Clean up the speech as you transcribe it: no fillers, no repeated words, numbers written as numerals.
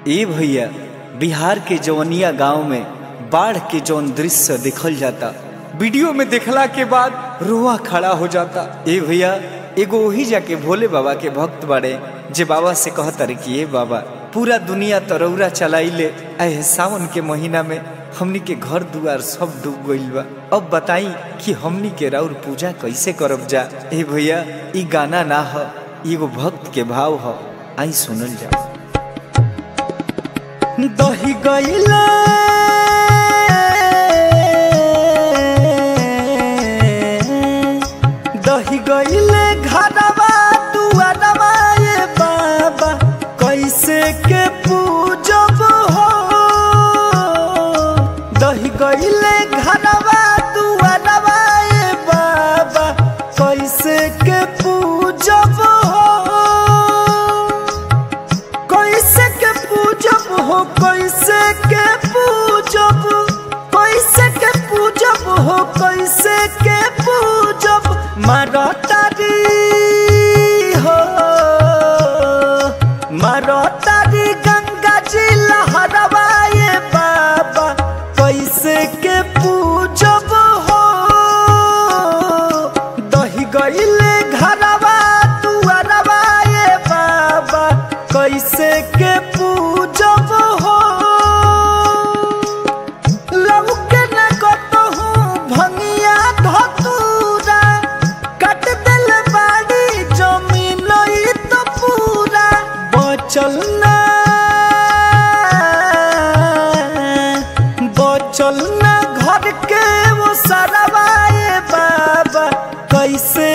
ए भैया, बिहार के जवनिया गांव में बाढ़ के जौन दृश्य देखल जाता, वीडियो में देखला के बाद रोआ खड़ा हो जाता। ए भैया, एगो वही जाके भोले बाबा के भक्त बाड़े जे बाबा से कहता रे कि ए बाबा, पूरा दुनिया तरौरा चलाइले, ऐ सावन के महीना में हमनी के घर दुआर सब डूब गइल बा। अब बताई कि हमनी के राउर पूजा कैसे करब जा। ए भैया, ई गाना ना ह, एगो भक्त के भाव ह, आई सुनल जा। दही गइले दही गइले घरवा दुआरवा, ये बाबा कैसे के पूजब हो। दही गइले घरवा दुआरवा, ये बाबा कैसे के पूजब हो। कैसे के पूजब हो, कैसे के पूजब, कैसे के पूजब हो, कैसे के पूजब। मारो तारी हो, मारो तारी गंगा जी लहरवा, ये बाबा कैसे के पूजब हो। दही गइले घरवा दुआरवा, ये बाबा कैसे के पूजब हो। लौके न कतहु भंगिया धतूरा, कट दिल बाड़ी जमीन तो पूरा। बचल न घर के वो सरवा, ये बाबा कैसे